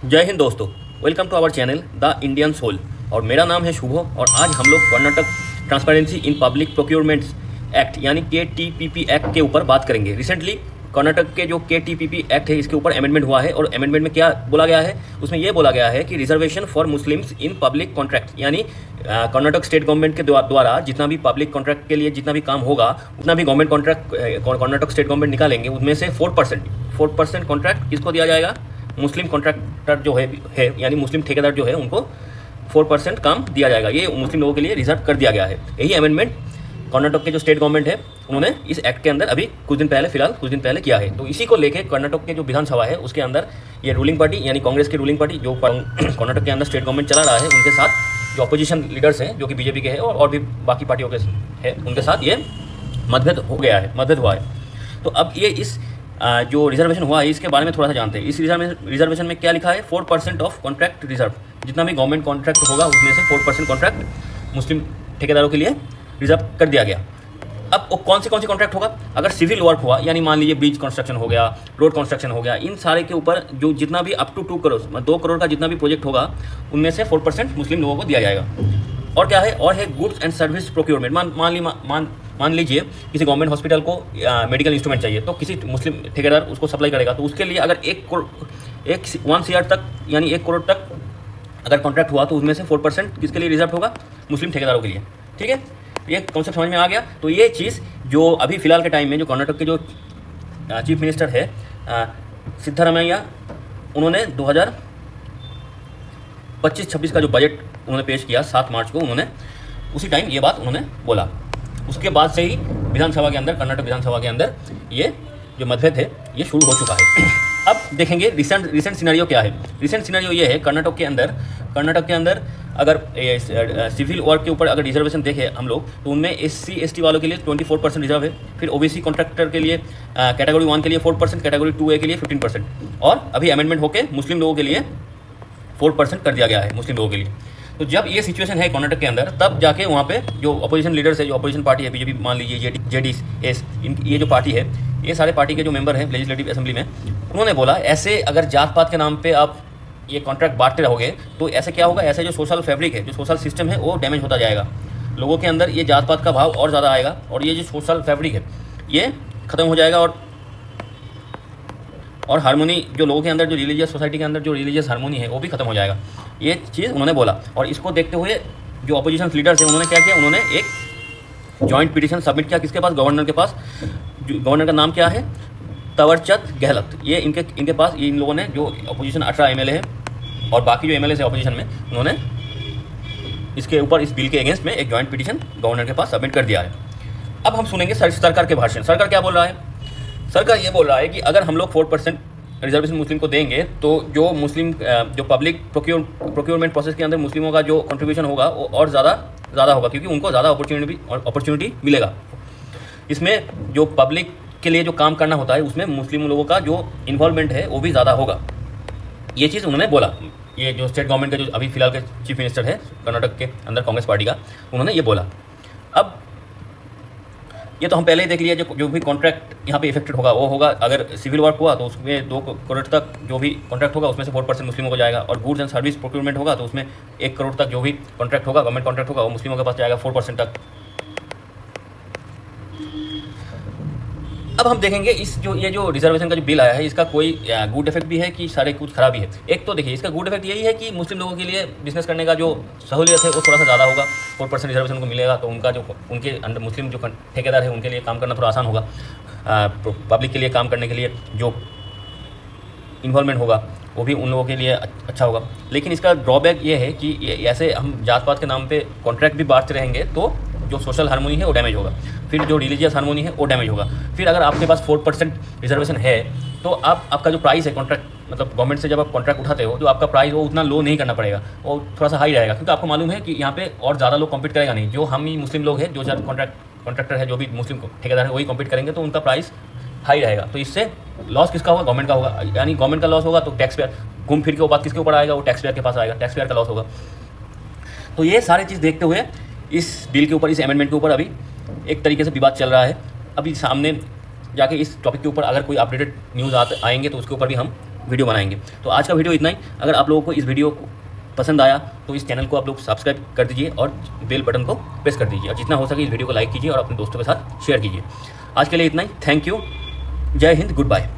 जय हिंद दोस्तों, welcome to our channel the Indian soul. और मेरा नाम है शुभो और आज हम लोग Karnataka transparency in public procurements act यानी KTPP एक्ट के ऊपर बात करेंगे। रिसेंटली कर्नाटक के जो KTPP एक्ट है इसके ऊपर अमेंडमेंट हुआ है और अमेंडमेंट में क्या बोला गया है, उसमें ये बोला गया है कि reservation for Muslims in public contract यानी कर्नाटक स्टेट गवर्नमेंट के द्वारा जितना भी पब्लिक कॉन्ट्रैक्ट के लिए जितना भी काम होगा उतना भी government contract Karnataka state government निकालेंगे, उनमें से 4% कॉन्ट्रैक्ट किसको दिया जाएगा, मुस्लिम कॉन्ट्रैक्टर जो है यानी मुस्लिम ठेकेदार जो है उनको 4% काम दिया जाएगा। ये मुस्लिम लोगों के लिए रिजर्व कर दिया गया है। यही अमेंडमेंट कर्नाटक के जो स्टेट गवर्नमेंट है उन्होंने इस एक्ट के अंदर अभी कुछ दिन पहले किया है। तो इसी को लेके कर्नाटक के जो विधानसभा है उसके अंदर ये रूलिंग पार्टी यानी कांग्रेस की रूलिंग पार्टी जो कर्नाटक के अंदर स्टेट गवर्नमेंट चला रहा है उनके साथ जो अपोजिशन लीडर्स हैं जो कि बीजेपी के हैं और भी बाकी पार्टियों के हैं उनके साथ ये मतभेद हुआ है। तो अब ये इस जो रिजर्वेशन हुआ है इसके बारे में थोड़ा सा जानते हैं। इस रिजर्वेशन में क्या लिखा है, 4% ऑफ कॉन्ट्रैक्ट रिजर्व, जितना भी गवर्नमेंट कॉन्ट्रैक्ट होगा उसमें से 4% कॉन्ट्रैक्ट मुस्लिम ठेकेदारों के लिए रिजर्व कर दिया गया। अब कौन से कॉन्ट्रैक्ट होगा, अगर सिविल वर्क हुआ यानी मान लीजिए ब्रिज कंस्ट्रक्शन हो गया, रोड कंस्ट्रक्शन हो गया, इन सारे के ऊपर जो जितना भी अप टू 2 करोड़ का जितना भी प्रोजेक्ट होगा उनमें से 4% मुस्लिम लोगों को दिया जाएगा। और क्या है, और है गुड्स एंड सर्विस प्रोक्योरमेंट। मान लीजिए किसी गवर्नमेंट हॉस्पिटल को मेडिकल इंस्ट्रूमेंट चाहिए तो किसी मुस्लिम ठेकेदार उसको सप्लाई करेगा, तो उसके लिए अगर 1 CR तक यानी 1 करोड़ तक अगर कॉन्ट्रैक्ट हुआ तो उसमें से 4% किसके लिए रिजर्व होगा, मुस्लिम ठेकेदारों के लिए। ठीक है, ये कॉन्सेप्ट समझ में आ गया। तो ये चीज़ जो अभी फिलहाल के टाइम में जो कर्नाटक के जो चीफ मिनिस्टर है सिद्धारमैया, उन्होंने 2025-26 का जो बजट उन्होंने पेश किया 7 मार्च को, उन्होंने उसी टाइम ये बात उन्होंने बोला। उसके बाद से ही विधानसभा के अंदर, कर्नाटक विधानसभा के अंदर ये जो मतभेद है ये शुरू हो चुका है। अब देखेंगे रिसेंट सिनेरियो क्या है। रिसेंट सिनेरियो ये है कर्नाटक के अंदर अगर सिविल वर्क के ऊपर अगर रिजर्वेशन देखें हम लोग तो उनमें SC/ST वालों के लिए 24% रिजर्व है। फिर OBC कॉन्ट्रैक्टर के लिए कैटेगरी 1 के लिए 4%, कैटेगरी 2A के लिए 15%, और अभी अमेंडमेंट होकर मुस्लिम लोगों के लिए 4% कर दिया गया है मुस्लिम लोगों के लिए। तो जब ये सिचुएशन है कर्नाटक के अंदर तब जाके वहाँ पे जो अपोजिशन लीडर्स है, जो अपोजिशन पार्टी है बीजेपी, मान लीजिए JDS, ये जो पार्टी है, ये सारे पार्टी के जो मेंबर हैं लेजिस्लेटिव असेंबली में, उन्होंने बोला ऐसे अगर जात पात के नाम पे आप ये कॉन्ट्रैक्ट बांटते रहोगे तो ऐसे क्या होगा, ऐसे जो सोशल फैब्रिक है, जो सोशल सिस्टम है वो डैमेज होता जाएगा। लोगों के अंदर ये जात पात का भाव और ज़्यादा आएगा और ये जो सोशल फैब्रिक है ये ख़त्म हो जाएगा और हारमोनी जो लोगों के अंदर, जो रिलीजियस सोसाइटी के अंदर जो रिलीजियस हारमोनी है वो भी खत्म हो जाएगा। ये चीज़ उन्होंने बोला। और इसको देखते हुए जो अपोजिशन लीडर्स हैं उन्होंने क्या किया, उन्होंने एक जॉइंट पिटीशन सबमिट किया किसके पास, गवर्नर के पास। गवर्नर का नाम क्या है, तवरचंद गहलोत। ये इनके पास इन लोगों ने जो अपोजिशन 18 MLA है और बाकी जो MLA है अपोजिशन में, उन्होंने इसके ऊपर इस बिल के अगेंस्ट में एक जॉइंट पिटीशन गवर्नर के पास सबमिट कर दिया है। अब हम सुनेंगे सरकार के भाषण। सरकार क्या बोल रहा है, सरकार ये बोल रहा है कि अगर हम लोग 4% रिजर्वेशन मुस्लिम को देंगे तो जो मुस्लिम जो पब्लिक प्रोक्योरमेंट प्रोसेस के अंदर मुस्लिमों का जो कंट्रीब्यूशन होगा वो और ज़्यादा होगा, क्योंकि उनको ज़्यादा अपॉर्चुनिटी मिलेगा। इसमें जो पब्लिक के लिए जो काम करना होता है उसमें मुस्लिम लोगों का जो इन्वॉल्वमेंट है वो भी ज़्यादा होगा। ये चीज़ उन्होंने बोला। ये जो स्टेट गवर्नमेंट का जो अभी फिलहाल के चीफ मिनिस्टर है कर्नाटक के अंदर कांग्रेस पार्टी का, उन्होंने ये बोला। अब ये तो हम पहले ही देख लिया, जो भी कॉन्ट्रैक्ट यहाँ पे इफेक्टेड होगा वो होगा, अगर सिविल वर्क हुआ तो उसमें 2 करोड़ तक जो भी कॉन्ट्रैक्ट होगा उसमें से 4% मुस्लिमों को जाएगा, और गुड्स एंड सर्विस प्रोक्योरमेंट होगा तो उसमें 1 करोड़ तक जो भी कॉन्ट्रैक्ट होगा, गवर्नमेंट कॉन्ट्रैक्ट होगा, वो मुस्लिमों के पास जाएगा 4% तक। अब हम देखेंगे ये जो रिजर्वेशन का जो बिल आया है इसका कोई गुड इफेक्ट भी है कि सारे कुछ खराबी है। एक तो देखिए इसका गुड इफेक्ट यही है कि मुस्लिम लोगों के लिए बिजनेस करने का जो सहूलियत है वो थोड़ा सा ज़्यादा होगा। 4% रिजर्वेशन उनको मिलेगा तो उनके अंदर मुस्लिम जो ठेकेदार है उनके लिए काम करना थोड़ा आसान होगा। पब्लिक के लिए काम करने के लिए जो इन्वॉल्वमेंट होगा वो भी उन लोगों के लिए अच्छा होगा। लेकिन इसका ड्रॉबैक ये है कि ऐसे हम जात पात के नाम पे कॉन्ट्रैक्ट भी बांटते रहेंगे तो जो सोशल हारमोनी है वो डैमेज होगा, फिर जो रिलीजियस हारमोनी है वो डैमेज होगा। फिर अगर आपके पास 4% रिजर्वेशन है तो आपका जो प्राइस है कॉन्ट्रैक्ट, मतलब गवर्नमेंट से जब आप कॉन्ट्रैक्ट उठाते हो तो आपका प्राइस वो उतना लो नहीं करना पड़ेगा, वो थोड़ा सा हाई रहेगा, क्योंकि आपको मालूम है कि यहाँ पे और ज़्यादा लोग कॉम्पीट करेगा नहीं। जो हम ही मुस्लिम लोग हैं, जो कॉन्ट्रैक्टर है, जो भी मुस्लिम ठेकेदार है वही कॉम्पीट करेंगे तो उनका प्राइस हाई रहेगा। तो इससे लॉस किसका होगा, गवर्नमेंट का होगा। यानी गवर्नमेंट का लॉस होगा तो टैक्स पेयर, घूम फिर के वो बात किसके ऊपर आएगा, वो टैक्स पेयर के पास आएगा, टैक्स पेयर का लॉस होगा। तो ये सारी चीज़ देखते हुए इस बिल के ऊपर, इस अमेंडमेंट के ऊपर अभी एक तरीके से विवाद चल रहा है। अभी सामने जाके इस टॉपिक के ऊपर अगर कोई अपडेटेड न्यूज़ आएंगे तो उसके ऊपर भी हम वीडियो बनाएंगे। तो आज का वीडियो इतना ही। अगर आप लोगों को इस वीडियो को पसंद आया तो इस चैनल को आप लोग सब्सक्राइब कर दीजिए और बेल बटन को प्रेस कर दीजिए, और जितना हो सके इस वीडियो को लाइक कीजिए और अपने दोस्तों के साथ शेयर कीजिए। आज के लिए इतना ही। Thank you. जय हिंद। Good bye.